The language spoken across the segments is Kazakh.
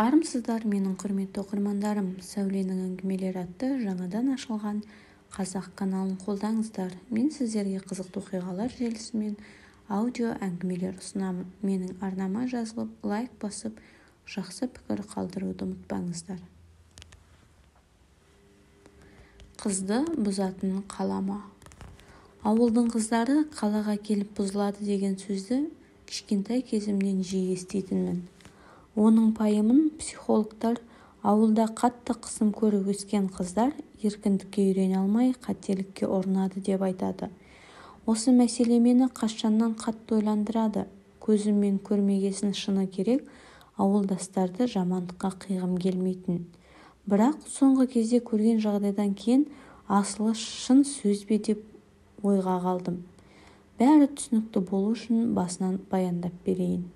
Армысыздар, менің құрметті оқырмандарым. Сәуленің әңгімелері атты жаңадан ашылған қазақ каналын қолдаңыздар. Мен сіздерге қызықты оқиғалар желісімен аудио әңгімелер ұсынамын. Менің арнама жазылып, лайк басып, жақсы пікір қалдыруды ұмытпаңыздар. Қызды бұзатын қалама. Ауылдың қыздары қалаға келіп бұзылады деген сөзді кішкентай кезімнен жиі еститінмін. Оның пайымын психологтар ауылда қатты қысым көріп өскен қыздар еркіндікке үйрене алмай қателікке ұрынады деп айтады. Осы мәселе мені қашаннан қатты ойландырады. Көзіммен көрмегесін шыны керек, ауылдастарды жамандыққа қиғым келмейтін. Бірақ соңғы кезде көрген жағдайдан кейін асылы шын сөз бе деп ойға қалдым. Бәрі түсінікті болу үшін басынан баяндап берейін.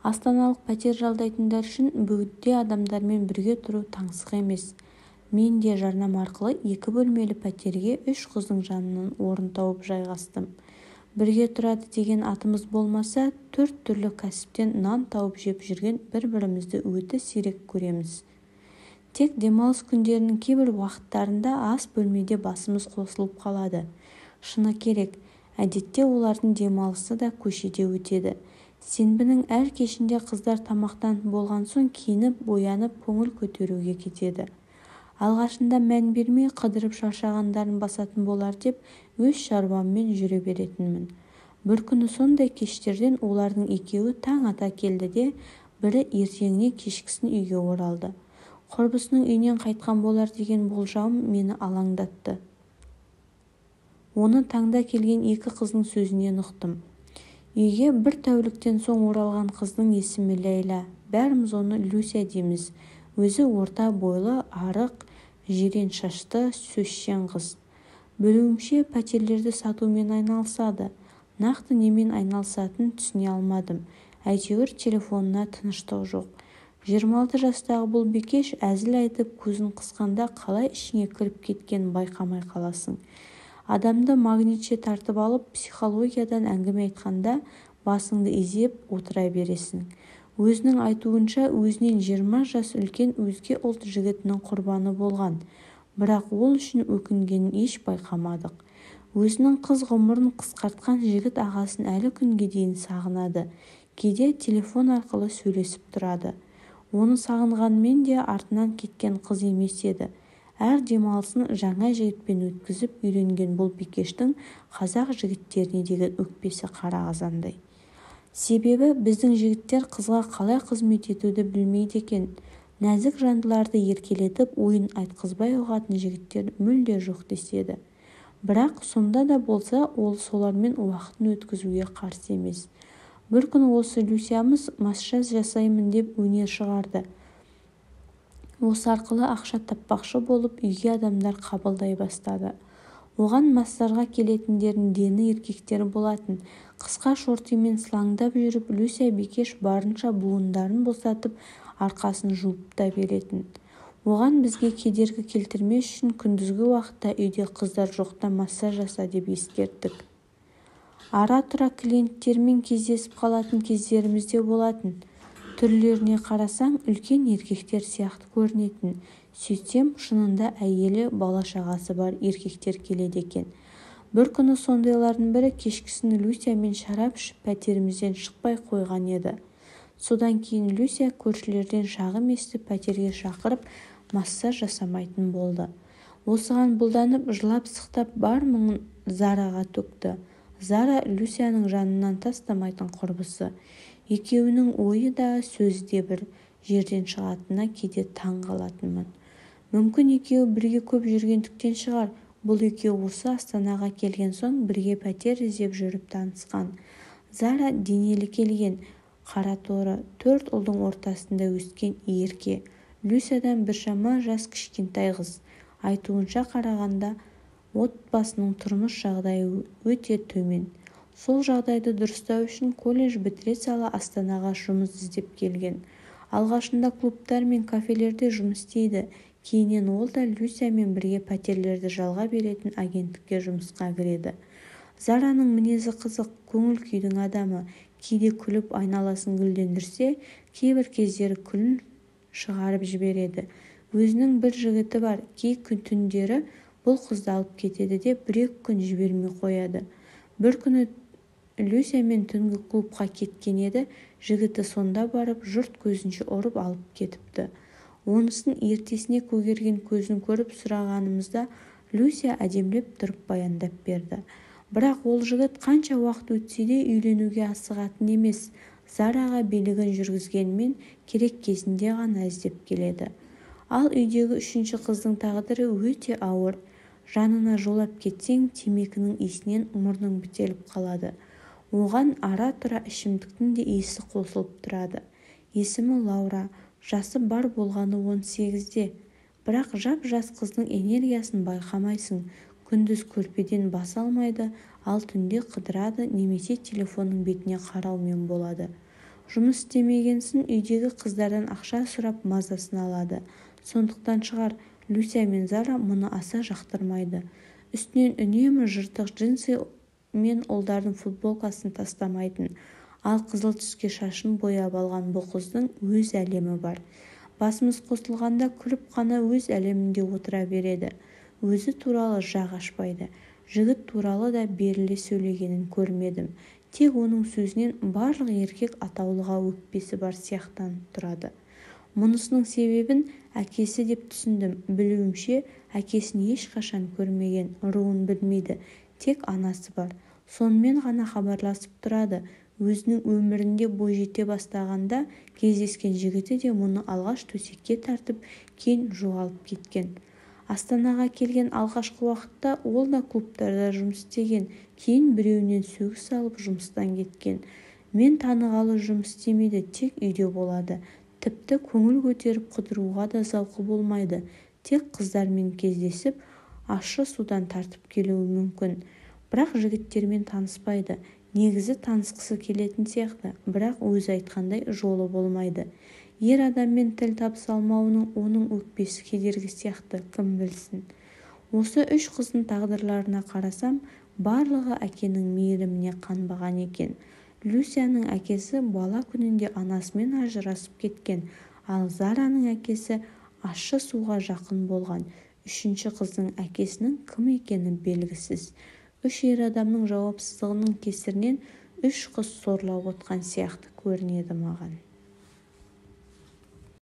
Астаналық пәтер жалдайтындар үшін бөгде адамдармен бірге тұру таңсық емес. Мен де жарнама арқылы 2 бөлмелі пәтерге 3 қыздың жанынан орын тауып жайғастым. Бірге тұрады деген атымыз болмаса, 4 түрлі кәсіптен нан тауып жеп жүрген бір-бірімізді өте сирек көреміз. Тек демалыс күндерінің кейбір уақыттарында ас бөлмеде басымыз қосылып қалады. Шыны керек, әдетте олардың демалысы да көшеде өтеді. Сенбінің әр кешінде қыздар тамақтан болған соң киініп, боянып, көңіл көтеруге кетеді. Алғашында мән бермей қыдырып шаршағандарын басатын болар деп өз шаруаммен жүре беретінмін. Бір күні сондай кештерден олардың екеуі таң ата келді де, бірі ертеңіне кешкісін үйге оралды. Құрбысының үйінен қайтқан болар деген болжауым мені алаңдатты. Оны таңда келген 2 қыздың сөзінен ұқтым. Үйге бір тәуліктен соң оралған қыздың есімі Ләйла. Бәріміз оны Люся дейміз. Өзі орта бойлы, арық, жирен шашты, сөзшең қыз. Білуімше пәтерлерді сатумен айналысады. Нақты немен айналысатынын түсіне алмадым. Әйтеуір телефонына тыныштық жоқ. 26 жастағы бұл бикеш әзіл айтып көзін қысқанда қалай ішіне кіріп кеткенін байқамай қаласың. Адамды магнитше тартып алып, психологиядан әңгіме айтқанда басыңды изеп отыра бересің. Өзінің айтуынша өзінен 20 жас үлкен өзге ұлт жігітінің құрбаны болған. Бірақ ол үшін өкінгенін еш байқамадық. Өзінің қыз ғұмырын қысқартқан жігіт ағасын әлі күнге дейін сағынады. Кейде телефон арқылы сөйлесіп тұрады. Оны сағынғанмен де артынан кеткен қыз емес еді. Әр демалысын жаңа жігітпен өткізіп үйренген бұл бикештің қазақ жігіттеріне деген өкпесі қара қазандай. Себебі біздің жігіттер қызға қалай қызмет етуді білмейді екен. Нәзік жандыларды еркелетіп ойын айтқызбай ұғатын жігіттер мүлде жоқ деседі. Бірақ сонда да болса ол солармен уақытын өткізуге қарсы емес. Бір күн осы Люсямыз массаж жасаймын деп өнер шығарды. Осы арқылы ақша таппақшы болып үйге адамдар қабылдай бастады. Оған массажға келетіндердің дені еркектер болатын. Қысқа шортимен сылаңдап жүріп, Люся бикеш барынша буындарын босатып, арқасын жуып та беретін. Оған бізге кедергі келтірмес үшін күндізгі уақытта үйде қыздар жоқта массаж жаса деп ескерттік. Ара-тұра клиенттермен кездесіп қалатын кездеріміз де болатын. Түрлеріне қарасаң үлкен еркектер сияқты көрінетін. Сөйтсем шынында әйелі бала-шағасы бар еркектер келеді екен. Бір күні сондайлардың бірі кешкісін Люсямен шарап ішіп пәтерімізден шықпай қойған еді. Содан кейін Люся көршілерден шағым естіп пәтерге шақырып массаж жасамайтын болды. Осыған бұлданып жылап-сықтап бар мұңын Зараға төкті. Зара Люсяның жанынан тастамайтын құрбысы. Екеуінің ойы да сөзі де бір жерден шығатынына кейде таң қалатынмын. Мүмкін екеуі бірге көп жүргендіктен шығар. Бұл екеуі осы Астанаға келген соң бірге пәтер іздеп жүріп танысқан. Зара денелі келген, қара торы, 4 ұлдың ортасында өскен ерке. Люсядан біршама жас кішкентай қыз. Айтуынша қарағанда отбасының тұрмыс жағдайы өте төмен. Сол жағдайды дұрыстау үшін колледж бітіре сала Астанаға жұмыс іздеп келген. Алғашында клубтар мен кафелерде жұмыс істейді. Кейіннен ол да Люсямен бірге пәтерлерді жалға беретін агенттікке жұмысқа кіреді. Зараның мінезі қызық, көңіл күйдің адамы. кейде күліп айналасын гүлдендірсе, кейбір кездері күлін шығарып жібереді. Өзінің бір жігіті бар, кей түндері бұл қызды алып кетеді де 1-2 күн жібермей қояды. Бір күні Люсямен түнгі клубқа кеткен еді, жігіті сонда барып жұрт көзінше ұрып алып кетіпті. Онысын ертесіне көгерген көзін көріп сұрағанымызда Люся әдемлеп тұрып баяндап берді. Бірақ ол жігіт қанша уақыт өтсе де үйленуге асығатын емес, Зараға билігін жүргізгенмен керек кезінде ғана іздеп келеді. Ал үйдегі 3-ші қыздың тағдыры өте ауыр. Жанына жолап кетсең, темекінің иісінен мұрның бітеліп қалады. Оған ара-тұра ішімдіктің де иісі қосылып тұрады. Есімі Лаура, жасы бар болғаны 18-де. Бірақ жап-жас қыздың энергиясын байқамайсың. Күндіз көрпеден баса алмайды, ал түнде қыдырады немесе телефонның бетіне қараумен болады. Жұмыс істемегенсін үйдегі қыздардан ақша сұрап мазасын алады. Сондықтан шығар Люся мен Зара мұны аса жақтырмайды. Үстінен үнемі жыртық джинсы мен ұлдардың футболкасын тастамайтын. Ал қызыл түске шашын бояп алған бұл қыздың өз әлемі бар. Басымыз қосылғанда күліп қана өз әлемінде отыра береді. Өзі туралы жақ ашпайды. Жігіт туралы да беріле сөйлегенін көрмедім. Тек оның сөзінен барлық еркек атаулыға өкпесі бар сияқтанып тұрады. Мұнысының себебін әкесі деп түсіндім. Білуімше, әкесін ешқашан көрмеген, руын білмейді. Тек анасы бар. Сонымен ғана хабарласып тұрады. Өзінің өмірінде бой жете бастағанда кездескен жігіті де мұны алғаш төсекке тартып, кейін жоғалып кеткен. Астанаға келген алғашқы уақытта ол да клубтарда жұмыс істеген, кейін біреуінен сөгіс алып жұмыстан кеткен. Мен танығалы жұмыс істемейді, тек үйде болады. Тіпті көңіл көтеріп қыдыруға да зауқы болмайды. Тек қыздармен кездесіп, ащы судан тартып келуі мүмкін. Бірақ жігіттермен таныспайды. Негізі танысқысы келетін сияқты, бірақ өзі айтқандай жолы болмайды. Ер адаммен тіл табыса алмауының оның өкпесі кедергі сияқты, кім білсін. Осы 3 қыздың тағдырларына қарасам, барлығы әкенің мейіріміне қанбаған екен. Люсяның әкесі бала күнінде анасымен ажырасып кеткен, ал Зараның әкесі ащы суға жақын болған. 3-ші қыздың әкесінің кім екені белгісіз. 3 ер адамның жауапсыздығының кесірінен 3 қыз сорлап отқан сияқты көрінеді маған.